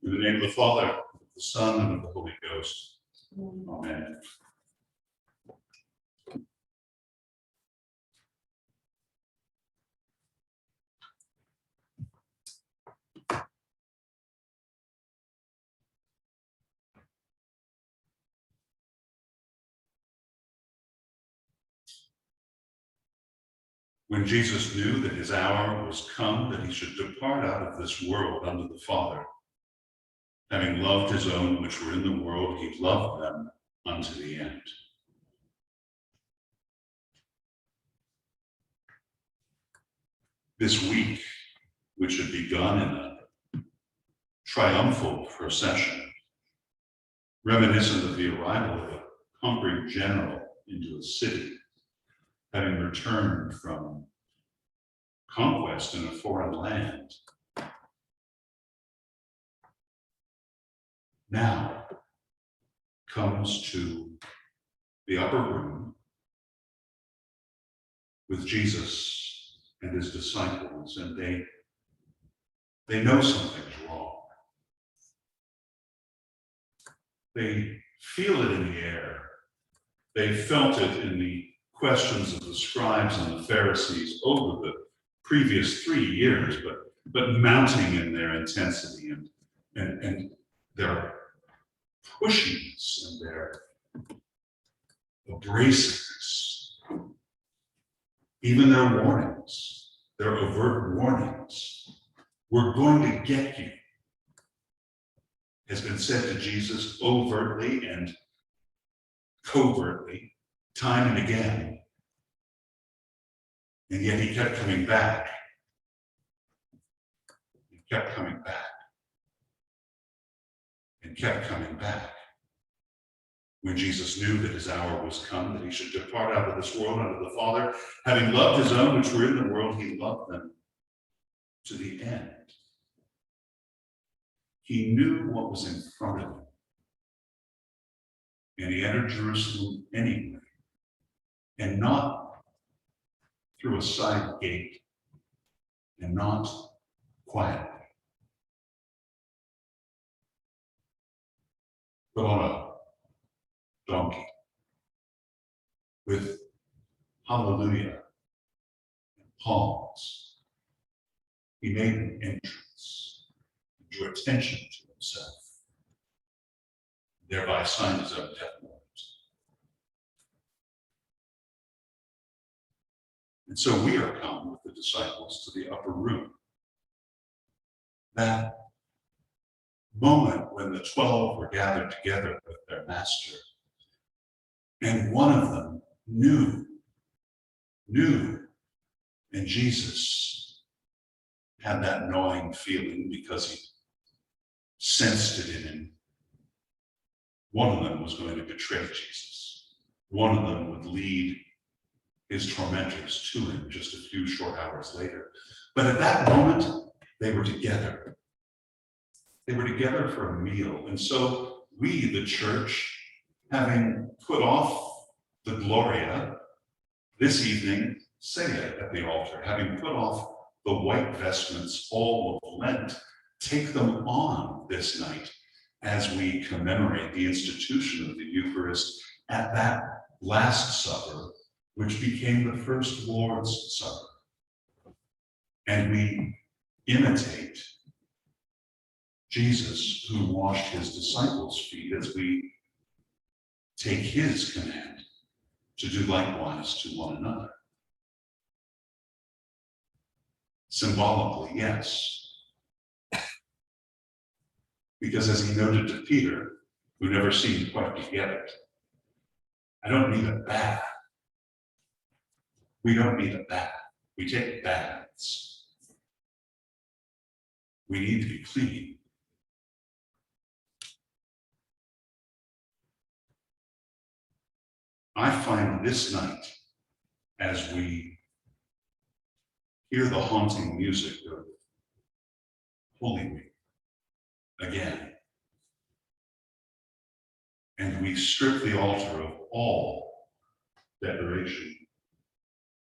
In the name of the Father, of the Son, and of the Holy Ghost. Amen. When Jesus knew that his hour was come, that he should depart out of this world unto the Father, having loved his own which were in the world, he loved them unto the end. This week, which had begun in a triumphal procession, reminiscent of the arrival of a conquering general into a city, having returned from conquest in a foreign land, now comes to the upper room with Jesus and his disciples, and they know something's wrong. They feel it in the air. They felt it in the questions of the scribes and the Pharisees over the previous 3 years, but mounting in their intensity and their pushiness and their abrasiveness, even their warnings, their overt warnings. We're going to get you, has been said to Jesus overtly and covertly, time and again. And yet he kept coming back. He kept coming back. And kept coming back. When Jesus knew that his hour was come, that he should depart out of this world unto the Father, having loved his own which were in the world, he loved them to the end. He knew what was in front of him. And he entered Jerusalem anyway, and not through a side gate, and not quietly, but on a donkey, with hallelujah and palms. He made an entrance, drew attention to himself, thereby signed his own death warrant. And so we are come with the disciples to the upper room. That moment when the 12 were gathered together with their master, and one of them knew, and Jesus had that gnawing feeling because he sensed it in him. One of them was going to betray Jesus. One of them would lead his tormentors to him just a few short hours later. But at that moment, they were together. They were together for a meal. And so we, the church, having put off the Gloria, this evening say it at the altar, having put off the white vestments all of Lent, take them on this night as we commemorate the institution of the Eucharist at that Last Supper, which became the first Lord's Supper. And we imitate Jesus, who washed his disciples' feet, as we take his command to do likewise to one another. Symbolically, yes. Because as he noted to Peter, who never seemed quite to get it, I don't need a bath. We don't need a bath. We take baths. We need to be clean. I find this night, as we hear the haunting music of Holy Week again, and we strip the altar of all decoration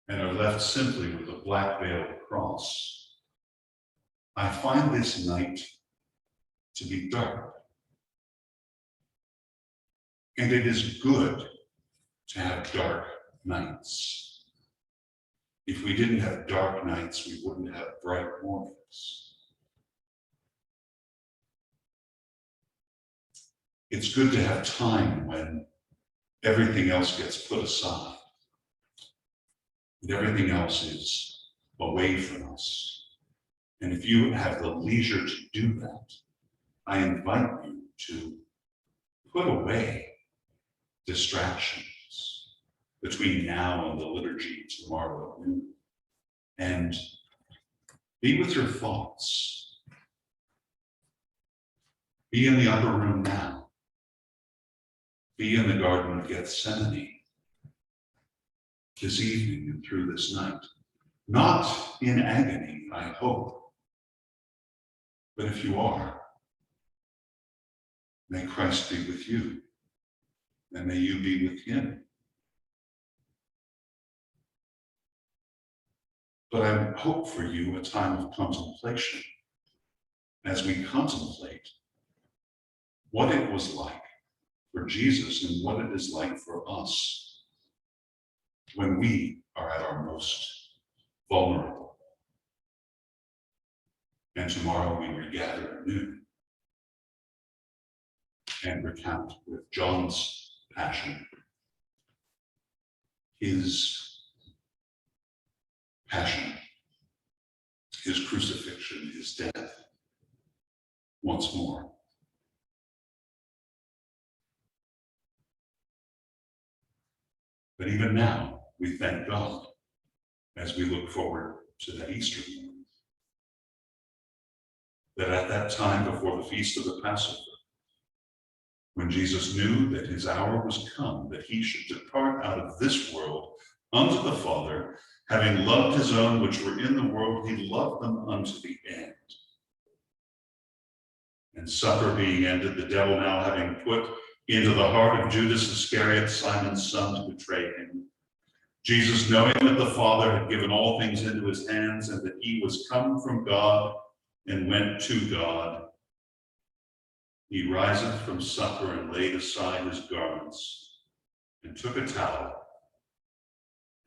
and are left simply with a black veiled cross, I find this night to be dark. And it is good to have dark nights. If we didn't have dark nights, we wouldn't have bright mornings. It's good to have time when everything else gets put aside and everything else is away from us. And if you have the leisure to do that, I invite you to put away distractions between now and the liturgy tomorrow at noon, and be with your thoughts. Be in the upper room now. Be in the Garden of Gethsemane this evening and through this night. Not in agony, I hope, but if you are, may Christ be with you, and may you be with him. But I hope for you a time of contemplation as we contemplate what it was like for Jesus and what it is like for us when we are at our most vulnerable. And tomorrow we regather at noon and recount with John's passion, his passion, his crucifixion, his death once more. But even now, we thank God as we look forward to that Easter morning, that at that time before the feast of the Passover, when Jesus knew that his hour was come, that he should depart out of this world unto the Father, having loved his own which were in the world, he loved them unto the end. And supper being ended, the devil now having put into the heart of Judas Iscariot, Simon's son, to betray him, Jesus, knowing that the Father had given all things into his hands, and that he was come from God and went to God, he riseth from supper and laid aside his garments, and took a towel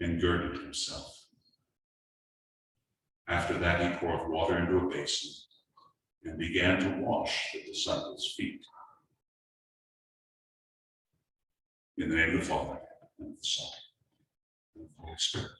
and girded himself. After that he poured water into a basin and began to wash the disciples' feet. In the name of the Father, and of the Son, and of the Holy Spirit.